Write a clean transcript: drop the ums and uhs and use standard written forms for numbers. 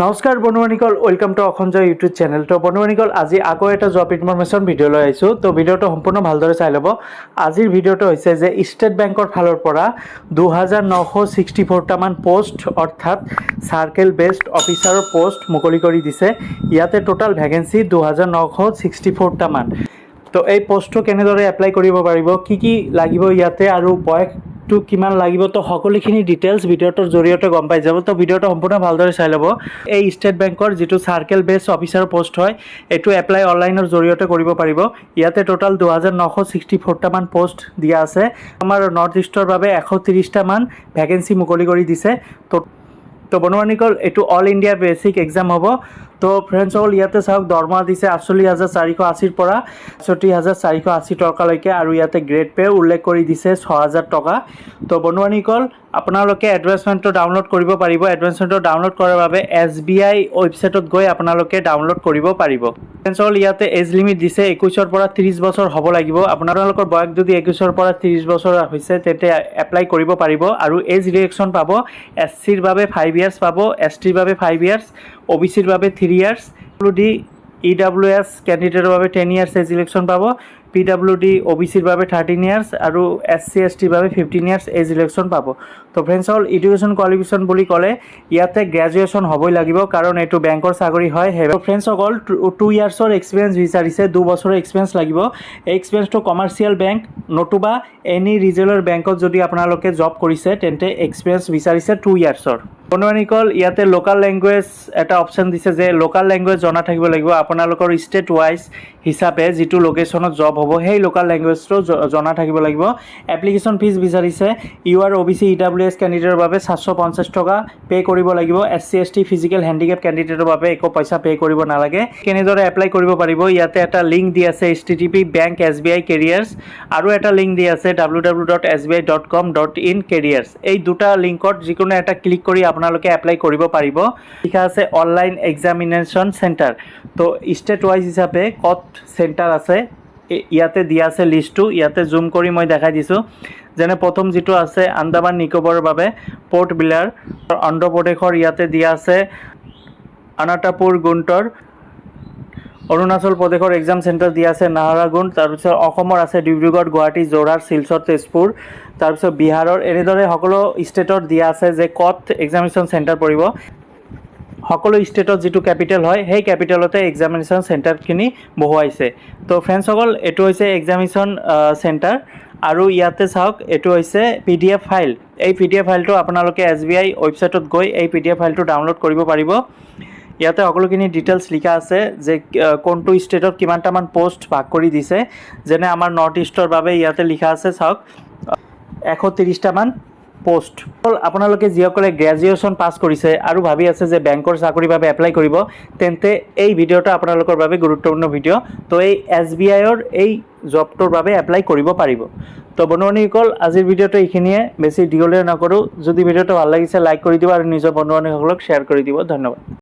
নমস্কাৰ বন্ধুবান্ধৱীসকল, welcome to অখঞ্জয় YouTube channel. তো বন্ধুবান্ধৱীসকল, আজি আকৌ এটা জব ইনফৰমেশ্যন ভিডিঅ' লৈ আহিছোঁ। তো ভিডিঅ'টো সম্পূৰ্ণ ভালদৰে চাই ল'ব। আজিৰ ভিডিঅ'টো হৈছে যে ষ্টেট বেংকৰ ফালৰ পৰা 2964টামান পোষ্ট অৰ্থাৎ চাৰ্কেল বেছড অফিচাৰৰ পোষ্ট মুকলি কৰি দিছে। ইয়াতে টোটাল ভেকেঞ্চি 2964টামান। তো এই পোষ্টটো কেনেদৰে এপ্লাই কৰিব পাৰিব, কি লাগিব ইয়াতে আৰু বয়সটো কিমান লাগিব, তো সকলোখিনি ডিটেইলছ ভিডিঅ'টোৰ জৰিয়তে গম পাই যাব। তো ভিডিঅ'টো সম্পূৰ্ণ ভালদৰে চাই ল'ব। এই ষ্টেট বেংকৰ যিটো চাৰ্কেল বেছ অফিচাৰ পোষ্ট হয়, এইটো এপ্লাই অনলাইনৰ জৰিয়তে কৰিব পাৰিব। ইয়াতে টোটাল 2964টামান পোষ্ট দিয়া আছে। আমাৰ নৰ্থ ইষ্টৰ বাবে 130টামান ভেকেঞ্চি মুকলি কৰি দিছে। তো বন্ধুবান্ধৱীসকল, এইটো অল ইণ্ডিয়া বেচিক এক্সাম হ'ব। তো ফ্ৰেণ্ডছসকল, ইয়াতে চাওক দৰমহা দিছে 48,480ৰ পৰা 64,480 টকালৈকে, আৰু ইয়াতে গ্ৰেড পে উল্লেখ কৰি দিছে 6,000 টকা। তো বন্ধুবান্ধৱীসকল, আপোনালোকে এডভাৰ্টাইজমেণ্টটো ডাউনলোড কৰিব পাৰিব। এডভাৰ্টাইজমেণ্টটো ডাউনলোড কৰাৰ বাবে SBI ৱেবছাইটত গৈ আপোনালোকে ডাউনলোড কৰিব পাৰিব। ফ্ৰেণ্ডছসকল, ইয়াতে এজ লিমিট দিছে 21ৰ পৰা 30 বছৰ হ'ব লাগিব। আপোনালোকৰ বয়স যদি 21ৰ পৰা 30 বছৰ হৈছে তেন্তে এপ্লাই কৰিব পাৰিব। আৰু এজ ৰিলেক্সন পাব। SCৰ বাবে 5 ইয়াৰ্ছ পাব, STৰ বাবে 5 ইয়াৰ্ছ, OBCৰ বাবে 3 ইয়াৰ্ছ, EWS কেণ্ডিডেটৰ বাবে 10 ইয়াৰ্ছ এজ ৰিলেক্সন পাব, PWD OBCৰ বাবে 13 ইয়াৰ্ছ আৰু SC STৰ বাবে 15 ইয়াৰ্ছ এজ ৰিলেক্সন পাব। তো ফ্ৰেণ্ডছসকল, এডুকেশ্যন কোৱালিফিকেশ্যন বুলি ক'লে ইয়াতে গ্ৰেজুৱেশ্যন হ'বই লাগিব, কাৰণ এইটো বেংকৰ চাকৰি হয়। ফ্ৰেণ্ডছসকল, 2 ইয়াৰ্ছৰ এক্সপিৰিয়েঞ্চ বিচাৰিছে, 2 বছৰৰ এক্সপিৰিয়েঞ্চ লাগিব। এই এক্সপিৰিয়েঞ্চটো কমাৰ্চিয়েল বেংক নতুবা এনি ৰিজনেল বেংকত যদি আপোনালোকে জব কৰিছে তেন্তে এক্সপিৰিয়েঞ্চ বিচাৰিছে 2 ইয়াৰ্ছৰ। বন্ধুবান্ধৱীসকল, ইয়াতে লোকেল লেংগুৱেজ এটা অপশ্যন দিছে যে লোকেল লেংগুৱেজ জনা থাকিব লাগিব। আপোনালোকৰ ষ্টেট ৱাইজ হিচাপে যিটো লোকেশ্যনত জব হ'ব সেই লোকেল লেংগুৱেজটো জনা থাকিব লাগিব। এপ্লিকেশ্যন ফিজ বিচাৰিছে। UR OBC EWS কেণ্ডিডেটৰ বাবে 750 টকা পে' কৰিব লাগিব। SC ST ফিজিকেল হেণ্ডিকেপ কেণ্ডিডেটৰ বাবে একো পইচা পে' কৰিব নালাগে। কেনেদৰে এপ্লাই কৰিব পাৰিব, ইয়াতে এটা লিংক দি আছে http bank SBI careers, আৰু এটা লিংক দি আছে www.sbi.com.in careers। এই দুটা লিংকত যিকোনো এটা ক্লিক কৰি আপোনালোকে এপ্লাই কৰিব পাৰিব। লিখা আছে অনলাইন এক্সামিনেশ্যন চেণ্টাৰ। তো ষ্টেট ৱাইজ হিচাপে ক'ত চেণ্টাৰ আছে ইয়াতে দিয়া আছে লিষ্টটো। ইয়াতে জুম কৰি মই দেখাই দিছোঁ। যেনে প্ৰথম যিটো আছে আন্দামান নিকোবৰৰ বাবে পৰ্ট ব্লেয়াৰ, অন্ধ্ৰপ্ৰদেশৰ ইয়াতে দিয়া আছে আনাতাপুৰ গুণ্টৰ, অৰুণাচল প্ৰদেশৰ এক্সাম চেণ্টাৰ দিয়া আছে নাহাৰাগুন, তাৰপিছত অসমৰ আছে ডিব্ৰুগড়, গুৱাহাটী, যোৰহাট, শিলচৰ, তেজপুৰ, তাৰপিছত বিহাৰৰ, এনেদৰে সকলো ষ্টেটত দিয়া আছে যে ক'ত এক্সামিনেশ্যন চেণ্টাৰ পৰিব। সকলো ষ্টেটত যিটো কেপিটেল হয় সেই কেপিটেলতে এক্সামিনেশ্যন চেণ্টাৰখিনি বহুৱাইছে। তো ফ্ৰেণ্ডছসকল, এইটো হৈছে এক্সামিনেশ্যন চেণ্টাৰ। আৰু ইয়াতে চাওক, এইটো হৈছে PDF ফাইল। এই PDF ফাইলটো আপোনালোকে SBI ৱেবছাইটত গৈ এই PDF ফাইলটো ডাউনলোড কৰিব পাৰিব। ইয়াতে সকলোখিনি ডিটেইলছ লিখা আছে যে কোনটো ষ্টেটত কিমানটামান পোষ্ট ভাগ কৰি দিছে। যেনে আমাৰ নৰ্থ ইষ্টৰ বাবে ইয়াতে লিখা আছে চাওক 130টামান পোষ্ট। আপোনালোকে যিসকলে গ্ৰেজুৱেশ্যন পাছ কৰিছে আৰু ভাবি আছে যে বেংকৰ চাকৰিৰ বাবে এপ্লাই কৰিব, তেন্তে এই ভিডিঅ'টো আপোনালোকৰ বাবে গুৰুত্বপূৰ্ণ ভিডিঅ'। তো এই SBIৰ এই জবটোৰ বাবে এপ্লাই কৰিব পাৰিব। তো বন্ধুবান্ধৱীসকল, আজিৰ ভিডিঅ'টো এইখিনিয়ে, বেছি দীঘলীয়া নকৰোঁ। যদি ভিডিঅ'টো ভাল লাগিছে লাইক কৰি দিব আৰু নিজৰ বন্ধু বান্ধৱীসকলক শ্বেয়াৰ কৰি দিব। ধন্যবাদ।